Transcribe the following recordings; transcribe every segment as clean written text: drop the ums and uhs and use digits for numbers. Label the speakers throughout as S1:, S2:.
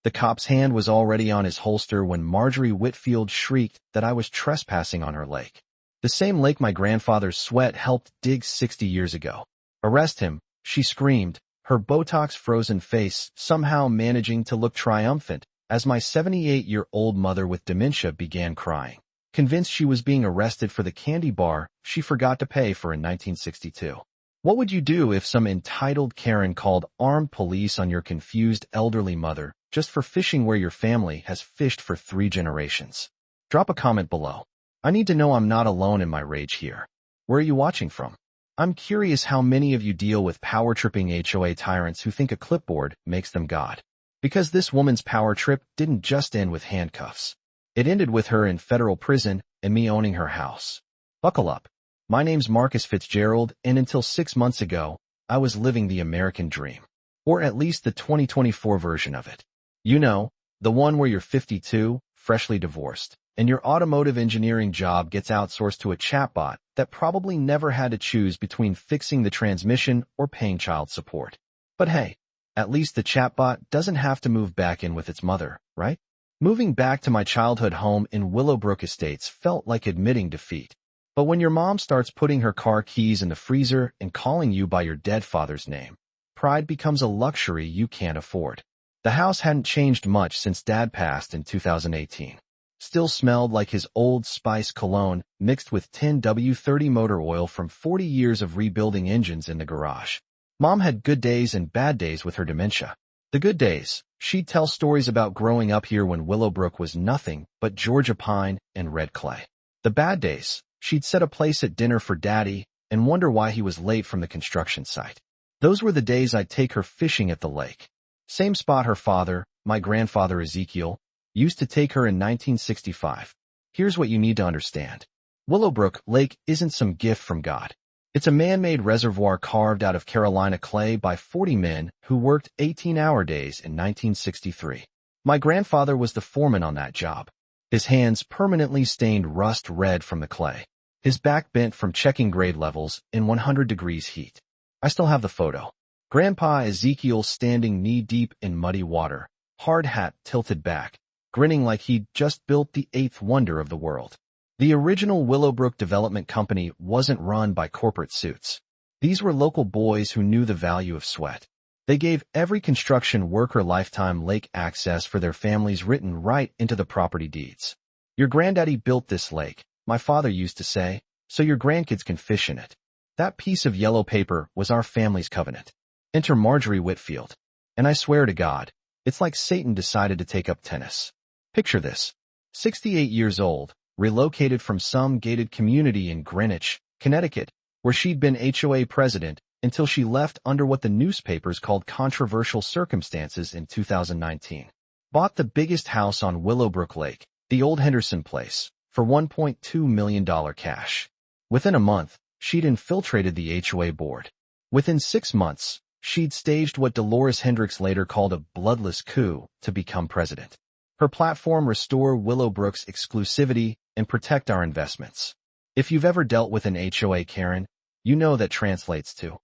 S1: The cop's hand was already on his holster when Marjorie Whitfield shrieked that I was trespassing on her lake. The same lake my grandfather's sweat helped dig 60 years ago. Arrest him, she screamed, her Botox-frozen face somehow managing to look triumphant as my 78-year-old mother with dementia began crying, convinced she was being arrested for the candy bar she forgot to pay for in 1962. What would you do if some entitled Karen called armed police on your confused elderly mother just for fishing where your family has fished for 3 generations? Drop a comment below. I need to know I'm not alone in my rage here. Where are you watching from? I'm curious how many of you deal with power-tripping HOA tyrants who think a clipboard makes them God. Because this woman's power trip didn't just end with handcuffs. It ended with her in federal prison and me owning her house. Buckle up. My name's Marcus Fitzgerald, and until 6 months ago, I was living the American dream. Or at least the 2024 version of it. You know, the one where you're 52, freshly divorced, and your automotive engineering job gets outsourced to a chatbot that probably never had to choose between fixing the transmission or paying child support. But hey, at least the chatbot doesn't have to move back in with its mother, right? Moving back to my childhood home in Willowbrook Estates felt like admitting defeat. But when your mom starts putting her car keys in the freezer and calling you by your dead father's name, pride becomes a luxury you can't afford. The house hadn't changed much since Dad passed in 2018. Still smelled like his Old Spice cologne mixed with 10W30 motor oil from 40 years of rebuilding engines in the garage. Mom had good days and bad days with her dementia. The good days, she'd tell stories about growing up here when Willowbrook was nothing but Georgia pine and red clay. The bad days, she'd set a place at dinner for Daddy and wonder why he was late from the construction site. Those were the days I'd take her fishing at the lake. Same spot her father, my grandfather Ezekiel, used to take her in 1965. Here's what you need to understand. Willowbrook Lake isn't some gift from God. It's a man-made reservoir carved out of Carolina clay by 40 men who worked 18-hour days in 1963. My grandfather was the foreman on that job. His hands permanently stained rust red from the clay. His back bent from checking grade levels in 100 degrees heat. I still have the photo. Grandpa Ezekiel standing knee-deep in muddy water, hard hat tilted back, grinning like he'd just built the 8th wonder of the world. The original Willowbrook Development Company wasn't run by corporate suits. These were local boys who knew the value of sweat. They gave every construction worker lifetime lake access for their families written right into the property deeds. Your granddaddy built this lake, my father used to say, so your grandkids can fish in it. That piece of yellow paper was our family's covenant. Enter Marjorie Whitfield. And I swear to God, it's like Satan decided to take up tennis. Picture this. 68 years old, relocated from some gated community in Greenwich, Connecticut, where she'd been HOA president until she left under what the newspapers called controversial circumstances in 2019. Bought the biggest house on Willowbrook Lake, the old Henderson place, for $1.2 million cash. Within a month, she'd infiltrated the HOA board. Within 6 months, she'd staged what Dolores Hendricks later called a bloodless coup to become president. Her platform: restore Willowbrook's exclusivity and protect our investments. If you've ever dealt with an HOA Karen, you know that translates to,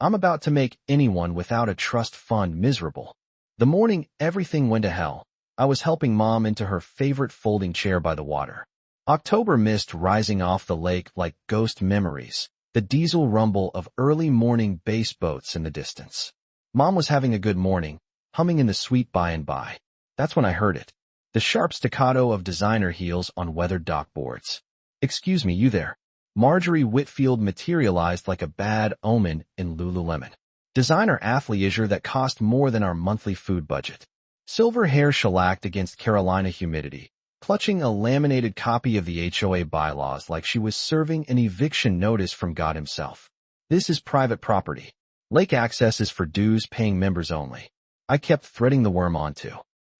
S1: I'm about to make anyone without a trust fund miserable. The morning everything went to hell, I was helping Mom into her favorite folding chair by the water. October mist rising off the lake like ghost memories, the diesel rumble of early morning bass boats in the distance. Mom was having a good morning, humming in the sweet by and by. That's when I heard it. The sharp staccato of designer heels on weathered dock boards. Excuse me, you there. Marjorie Whitfield materialized like a bad omen in Lululemon. Designer athleisure that cost more than our monthly food budget. Silver hair shellacked against Carolina humidity, clutching a laminated copy of the HOA bylaws like she was serving an eviction notice from God himself. This is private property. Lake access is for dues-paying members only. I kept threading the worm onto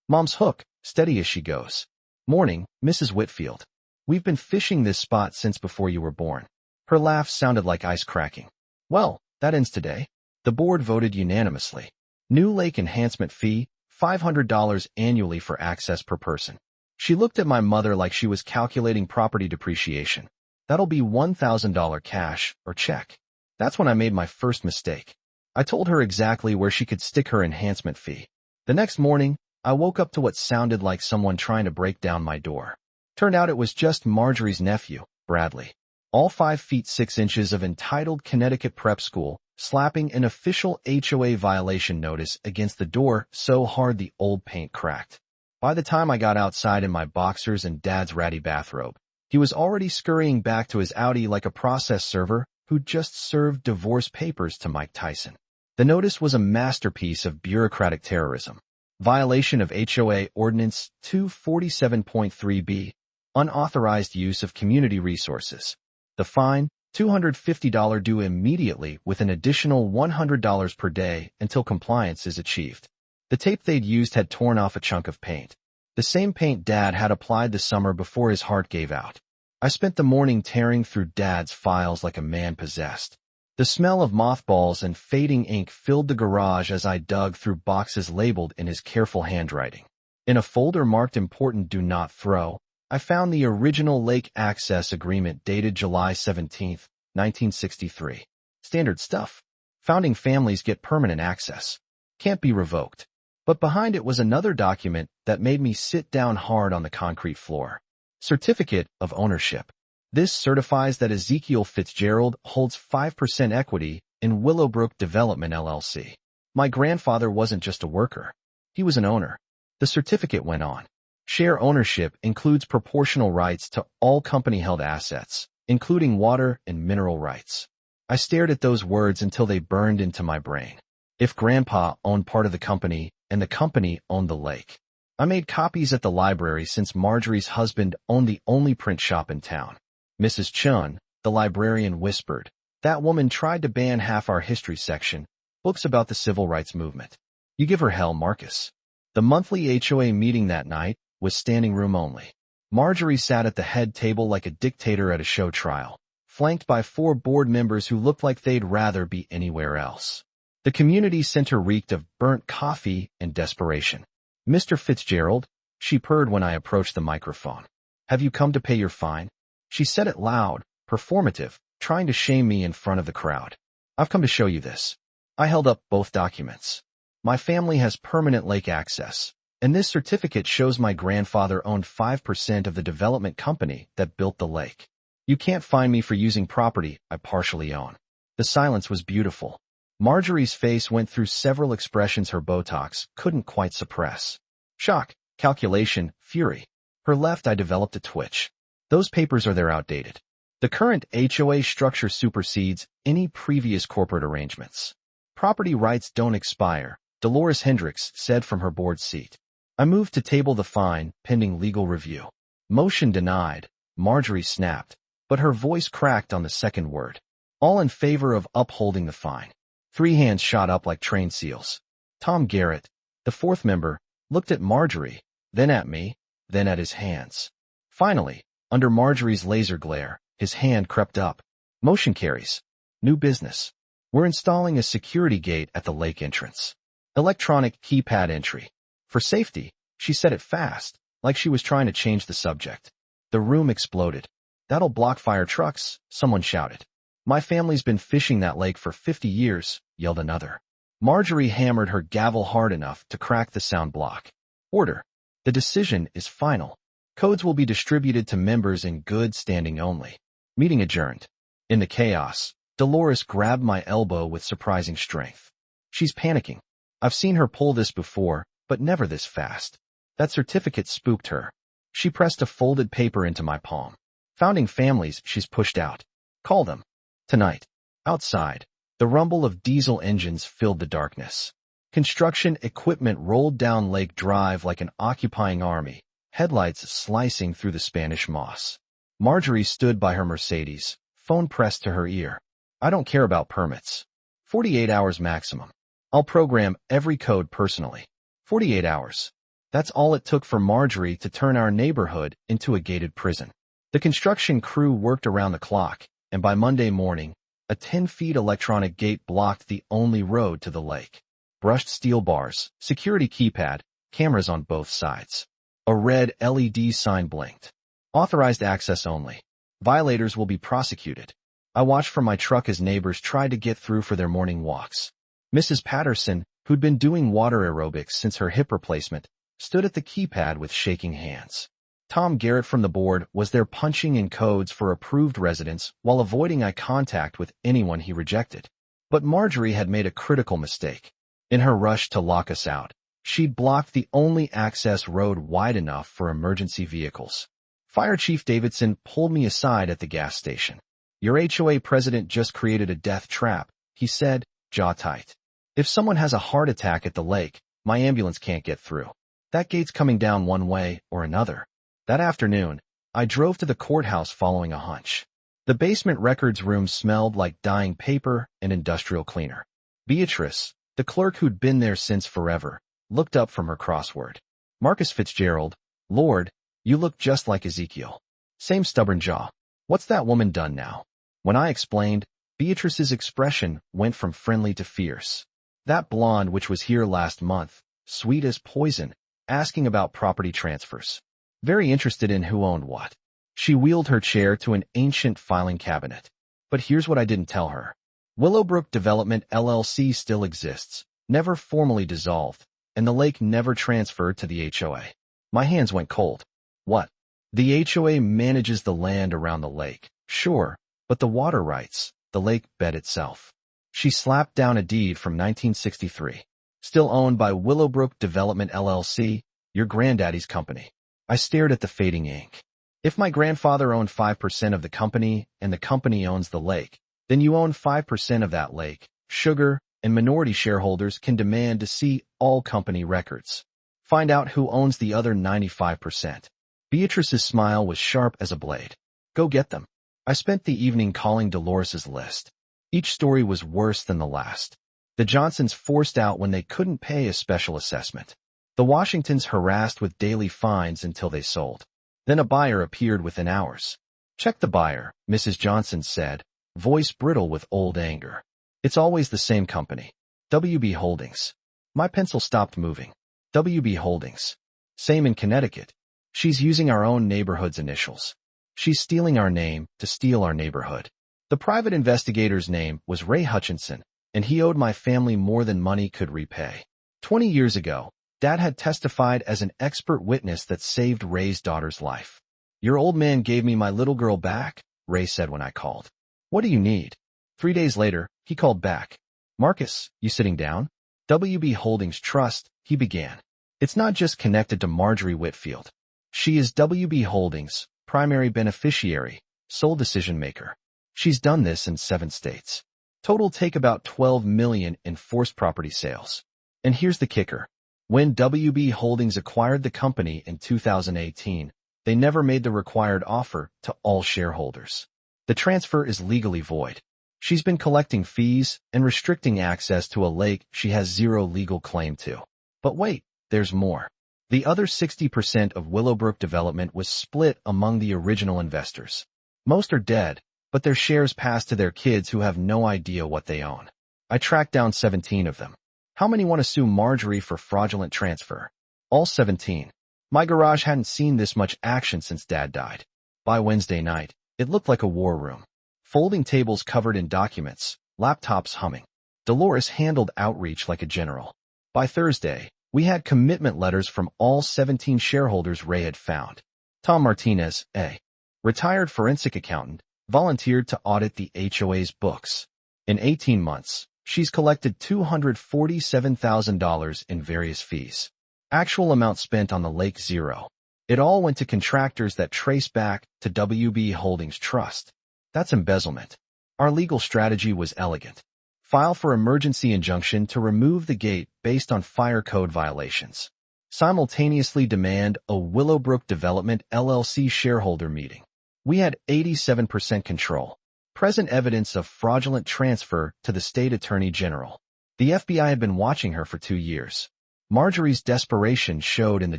S1: Mom's hook, steady as she goes. Morning, Mrs. Whitfield. We've been fishing this spot since before you were born. Her laugh sounded like ice cracking. Well, that ends today. The board voted unanimously. New lake enhancement fee, $500 annually for access per person. She looked at my mother like she was calculating property depreciation. That'll be $1,000 cash or check. That's when I made my first mistake. I told her exactly where she could stick her enhancement fee. The next morning, I woke up to what sounded like someone trying to break down my door. Turned out it was just Marjorie's nephew, Bradley. All 5 feet 6 inches of entitled Connecticut prep school, slapping an official HOA violation notice against the door so hard the old paint cracked. By the time I got outside in my boxers and Dad's ratty bathrobe, he was already scurrying back to his Audi like a process server who'd just served divorce papers to Mike Tyson. The notice was a masterpiece of bureaucratic terrorism. Violation of HOA Ordinance 247.3b, unauthorized use of community resources. The fine, $250 due immediately with an additional $100 per day until compliance is achieved. The tape they'd used had torn off a chunk of paint. The same paint Dad had applied the summer before his heart gave out. I spent the morning tearing through Dad's files like a man possessed. The smell of mothballs and fading ink filled the garage as I dug through boxes labeled in his careful handwriting. In a folder marked Important Do Not Throw, I found the original lake access agreement dated July 17, 1963. Standard stuff. Founding families get permanent access. Can't be revoked. But behind it was another document that made me sit down hard on the concrete floor. Certificate of Ownership. This certifies that Ezekiel Fitzgerald holds 5% equity in Willowbrook Development LLC. My grandfather wasn't just a worker. He was an owner. The certificate went on. Share ownership includes proportional rights to all company-held assets, including water and mineral rights. I stared at those words until they burned into my brain. If Grandpa owned part of the company and the company owned the lake. I made copies at the library since Marjorie's husband owned the only print shop in town. Mrs. Chun, the librarian, whispered, "That woman tried to ban half our history section, books about the civil rights movement. You give her hell, Marcus." The monthly HOA meeting that night was standing room only. Marjorie sat at the head table like a dictator at a show trial, flanked by 4 board members who looked like they'd rather be anywhere else. The community center reeked of burnt coffee and desperation. "Mr. Fitzgerald," she purred when I approached the microphone. "Have you come to pay your fine?" She said it loud, performative, trying to shame me in front of the crowd. "I've come to show you this." I held up both documents. My family has permanent lake access, and this certificate shows my grandfather owned 5% of the development company that built the lake. You can't fine me for using property I partially own. The silence was beautiful. Marjorie's face went through several expressions her Botox couldn't quite suppress. Shock, calculation, fury. Her left eye developed a twitch. "Those papers are there outdated. The current HOA structure supersedes any previous corporate arrangements. Property rights don't expire," Dolores Hendricks said from her board seat. I moved to table the fine, pending legal review. Motion denied, Marjorie snapped, but her voice cracked on the second word. All in favor of upholding the fine. 3 hands shot up like trained seals. Tom Garrett, the 4th member, looked at Marjorie, then at me, then at his hands. Finally, under Marjorie's laser glare, his hand crept up. "Motion carries. New business. We're installing a security gate at the lake entrance. Electronic keypad entry. For safety," she said it fast, like she was trying to change the subject. The room exploded. "That'll block fire trucks," someone shouted. "My family's been fishing that lake for 50 years, yelled another. Marjorie hammered her gavel hard enough to crack the sound block. "Order. The decision is final. Codes will be distributed to members in good standing only." Meeting adjourned. In the chaos, Dolores grabbed my elbow with surprising strength. "She's panicking. I've seen her pull this before, but never this fast." That certificate spooked her. She pressed a folded paper into my palm. "Founding families she's pushed out. Call them. Tonight." Outside, the rumble of diesel engines filled the darkness. Construction equipment rolled down Lake Drive like an occupying army, headlights slicing through the Spanish moss. Marjorie stood by her Mercedes, phone pressed to her ear. "I don't care about permits. 48 hours maximum. I'll program every code personally. 48 hours. That's all it took for Marjorie to turn our neighborhood into a gated prison. The construction crew worked around the clock, and by Monday morning, a 10-foot electronic gate blocked the only road to the lake. Brushed steel bars, security keypad, cameras on both sides. A red LED sign blinked. Authorized access only. Violators will be prosecuted. I watched from my truck as neighbors tried to get through for their morning walks. Mrs. Patterson, who'd been doing water aerobics since her hip replacement, stood at the keypad with shaking hands. Tom Garrett from the board was there punching in codes for approved residents while avoiding eye contact with anyone he rejected. But Marjorie had made a critical mistake. In her rush to lock us out, she'd blocked the only access road wide enough for emergency vehicles. Fire Chief Davidson pulled me aside at the gas station. "Your HOA president just created a death trap," he said, jaw tight. "If someone has a heart attack at the lake, my ambulance can't get through. That gate's coming down one way or another." That afternoon, I drove to the courthouse following a hunch. The basement records room smelled like dyeing paper and industrial cleaner. Beatrice, the clerk who'd been there since forever, looked up from her crossword. "Marcus Fitzgerald, Lord, you look just like Ezekiel." Same stubborn jaw. "What's that woman done now?" When I explained, Beatrice's expression went from friendly to fierce. "That blonde which was here last month, sweet as poison, asking about property transfers. Very interested in who owned what." She wheeled her chair to an ancient filing cabinet. "But here's what I didn't tell her. Willowbrook Development LLC still exists, never formally dissolved, and the lake never transferred to the HOA." My hands went cold. "What? The HOA manages the land around the lake, sure, but the water rights, the lake bed itself." She slapped down a deed from 1963. "Still owned by Willowbrook Development LLC, your granddaddy's company." I stared at the fading ink. "If my grandfather owned 5% of the company and the company owns the lake, then you own 5% of that lake. Sugar and minority shareholders can demand to see all company records. Find out who owns the other 95%. Beatrice's smile was sharp as a blade. "Go get them." I spent the evening calling Dolores's list. Each story was worse than the last. The Johnsons forced out when they couldn't pay a special assessment. The Washingtons harassed with daily fines until they sold. Then a buyer appeared within hours. "Check the buyer," Mrs. Johnson said, voice brittle with old anger. "It's always the same company. WB Holdings." My pencil stopped moving. WB Holdings. Same in Connecticut. She's using our own neighborhood's initials. She's stealing our name to steal our neighborhood. The private investigator's name was Ray Hutchinson, and he owed my family more than money could repay. 20 years ago, Dad had testified as an expert witness that saved Ray's daughter's life. "Your old man gave me my little girl back," Ray said when I called. "What do you need?" 3 days later, he called back. "Marcus, you sitting down?" "WB Holdings Trust," he began. "It's not just connected to Marjorie Whitfield. She is WB Holdings' primary beneficiary, sole decision maker. She's done this in 7 states. Total take about $12 million in forced property sales. And here's the kicker. When WB Holdings acquired the company in 2018, they never made the required offer to all shareholders. The transfer is legally void. She's been collecting fees and restricting access to a lake she has zero legal claim to. But wait, there's more. The other 60% of Willowbrook Development was split among the original investors. Most are dead, but their shares passed to their kids who have no idea what they own. I tracked down 17 of them. How many want to sue Marjorie for fraudulent transfer? All 17. My garage hadn't seen this much action since Dad died. By Wednesday night, it looked like a war room. Folding tables covered in documents, laptops humming. Dolores handled outreach like a general. By Thursday, we had commitment letters from all 17 shareholders Ray had found. Tom Martinez, a retired forensic accountant, volunteered to audit the HOA's books. In 18 months, she's collected $247,000 in various fees. Actual amount spent on the lake, zero. It all went to contractors that trace back to WB Holdings Trust. That's embezzlement. Our legal strategy was elegant. File for emergency injunction to remove the gate based on fire code violations. Simultaneously demand a Willowbrook Development LLC shareholder meeting. We had 87% control. Present evidence of fraudulent transfer to the state attorney general. The FBI had been watching her for 2 years. Marjorie's desperation showed in the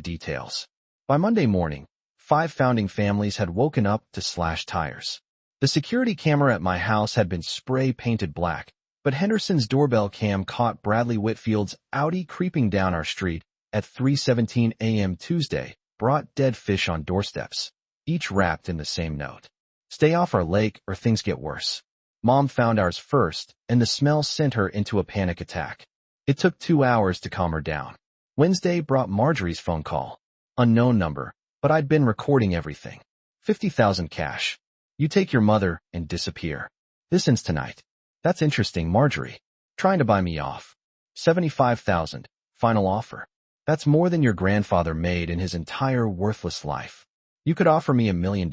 S1: details. By Monday morning, 5 founding families had woken up to slashed tires. The security camera at my house had been spray-painted black, but Henderson's doorbell cam caught Bradley Whitfield's Audi creeping down our street at 3:17 a.m. Tuesday, brought dead fish on doorsteps, each wrapped in the same note. "Stay off our lake or things get worse." Mom found ours first, and the smell sent her into a panic attack. It took 2 hours to calm her down. Wednesday brought Marjorie's phone call. Unknown number, but I'd been recording everything. 50,000 cash. You take your mother and disappear. This ends tonight. That's interesting, Marjorie. Trying to buy me off. 75,000. Final offer. That's more than your grandfather made in his entire worthless life. You could offer me $1 million.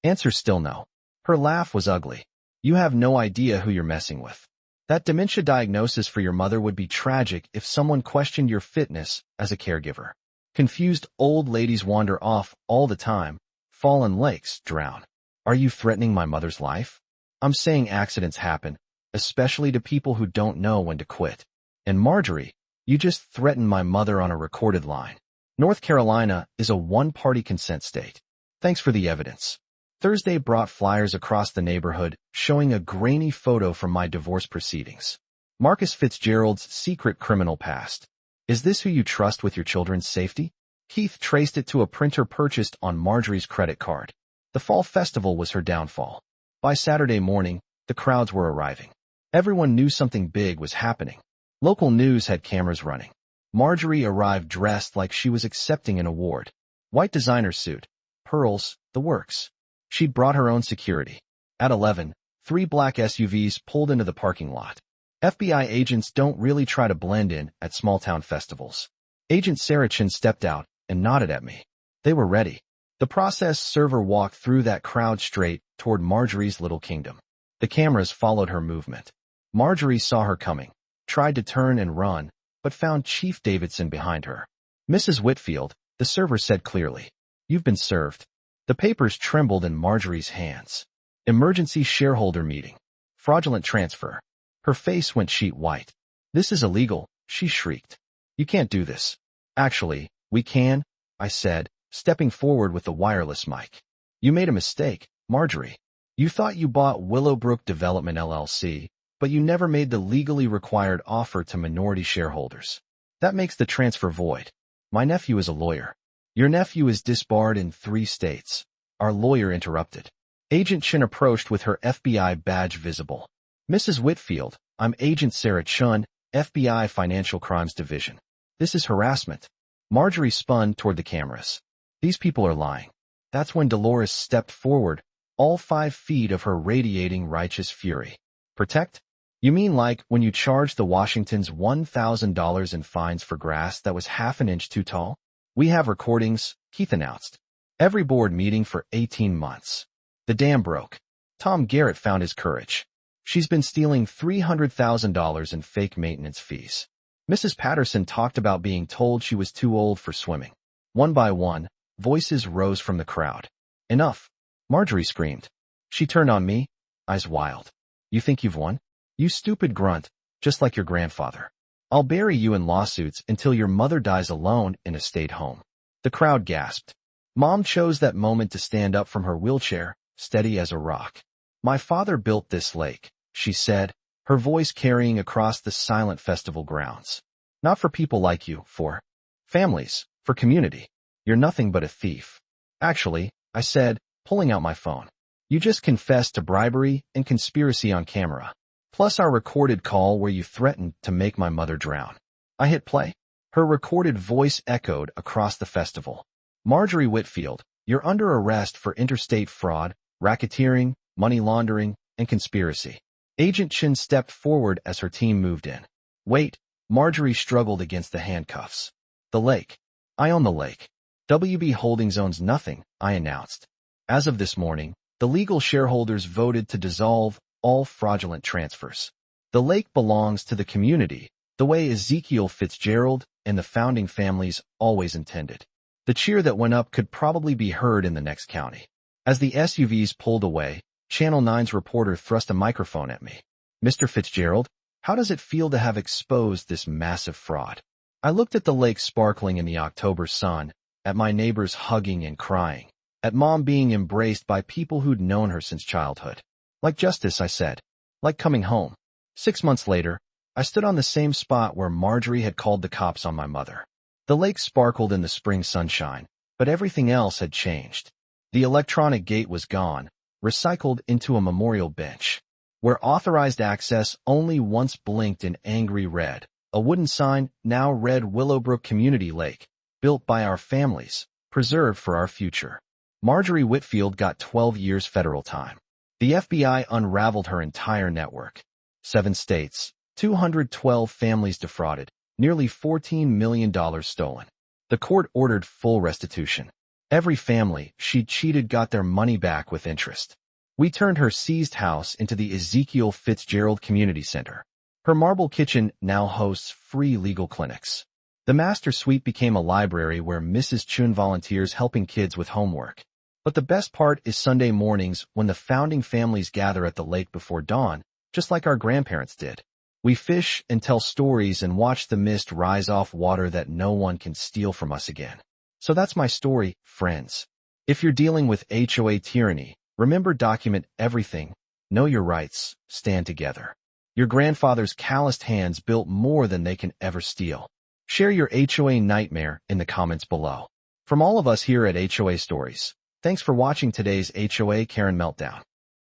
S1: Answer still no. Her laugh was ugly. You have no idea who you're messing with. That dementia diagnosis for your mother would be tragic if someone questioned your fitness as a caregiver. Confused old ladies wander off all the time. Fall in lakes, drown. Are you threatening my mother's life? I'm saying accidents happen, especially to people who don't know when to quit. And Marjorie, you just threatened my mother on a recorded line. North Carolina is a one-party consent state. Thanks for the evidence. Thursday brought flyers across the neighborhood showing a grainy photo from my divorce proceedings. Marcus Fitzgerald's secret criminal past. Is this who you trust with your children's safety? Keith traced it to a printer purchased on Marjorie's credit card. The fall festival was her downfall. By Saturday morning, the crowds were arriving. Everyone knew something big was happening. Local news had cameras running. Marjorie arrived dressed like she was accepting an award. White designer suit, pearls, the works. She'd brought her own security. At 11, 3 black SUVs pulled into the parking lot. FBI agents don't really try to blend in at small-town festivals. Agent Sarah Chin stepped out and nodded at me. They were ready. The process server walked through that crowd straight toward Marjorie's little kingdom. The cameras followed her movement. Marjorie saw her coming, tried to turn and run, but found Chief Davidson behind her. Mrs. Whitfield, the server said clearly, "You've been served." The papers trembled in Marjorie's hands. Emergency shareholder meeting. Fraudulent transfer. Her face went sheet white. "This is illegal," she shrieked. "You can't do this." "Actually, we can," I said, stepping forward with the wireless mic. "You made a mistake, Marjorie. You thought you bought Willowbrook Development LLC, but you never made the legally required offer to minority shareholders. That makes the transfer void. My nephew is a lawyer. Your nephew is disbarred in 3 states. Our lawyer interrupted. Agent Chin approached with her FBI badge visible. "Mrs. Whitfield, I'm Agent Sarah Chun, FBI Financial Crimes Division. This is harassment." Marjorie spun toward the cameras. "These people are lying." That's when Dolores stepped forward, all 5 feet of her radiating righteous fury. "Protect? You mean like when you charged the Washingtons $1,000 in fines for grass that was half an inch too tall? We have recordings," Keith announced. "Every board meeting for 18 months. The dam broke. Tom Garrett found his courage. She's been stealing $300,000 in fake maintenance fees." Mrs. Patterson talked about being told she was too old for swimming. One by one, voices rose from the crowd. "Enough," Marjorie screamed. She turned on me, eyes wild. "You think you've won? You stupid grunt, just like your grandfather. I'll bury you in lawsuits until your mother dies alone in a state home." The crowd gasped. Mom chose that moment to stand up from her wheelchair, steady as a rock. "My father built this lake," she said, her voice carrying across the silent festival grounds. "Not for people like you, for families, for community. You're nothing but a thief." "Actually," I said, pulling out my phone, "you just confessed to bribery and conspiracy on camera. Plus our recorded call where you threatened to make my mother drown." I hit play. Her recorded voice echoed across the festival. "Marjorie Whitfield, you're under arrest for interstate fraud, racketeering, money laundering, and conspiracy." Agent Chin stepped forward as her team moved in. "Wait," Marjorie struggled against the handcuffs. "The lake. I own the lake. WB Holdings owns nothing," I announced. "As of this morning, the legal shareholders voted to dissolve all fraudulent transfers. The lake belongs to the community, the way Ezekiel Fitzgerald and the founding families always intended." The cheer that went up could probably be heard in the next county. As the SUVs pulled away, Channel 9's reporter thrust a microphone at me. "Mr. Fitzgerald, how does it feel to have exposed this massive fraud?" I looked at the lake sparkling in the October sun, at my neighbors hugging and crying, at Mom being embraced by people who'd known her since childhood. "Like justice," I said. "Like coming home." 6 months later, I stood on the same spot where Marjorie had called the cops on my mother. The lake sparkled in the spring sunshine, but everything else had changed. The electronic gate was gone, recycled into a memorial bench, where authorized access only once blinked in angry red. A wooden sign now read Willowbrook Community Lake, built by our families, preserved for our future. Marjorie Whitfield got 12 years federal time. The FBI unraveled her entire network. 7 states, 212 families defrauded, nearly $14 million stolen. The court ordered full restitution. Every family she'd cheated got their money back with interest. We turned her seized house into the Ezekiel Fitzgerald Community Center. Her marble kitchen now hosts free legal clinics. The master suite became a library where Mrs. Chun volunteers helping kids with homework. But the best part is Sunday mornings when the founding families gather at the lake before dawn, just like our grandparents did. We fish and tell stories and watch the mist rise off water that no one can steal from us again. So that's my story, friends. If you're dealing with HOA tyranny, remember, document everything, know your rights, stand together. Your grandfather's calloused hands built more than they can ever steal. Share your HOA nightmare in the comments below. From all of us here at HOA Stories, thanks for watching today's HOA Karen Meltdown.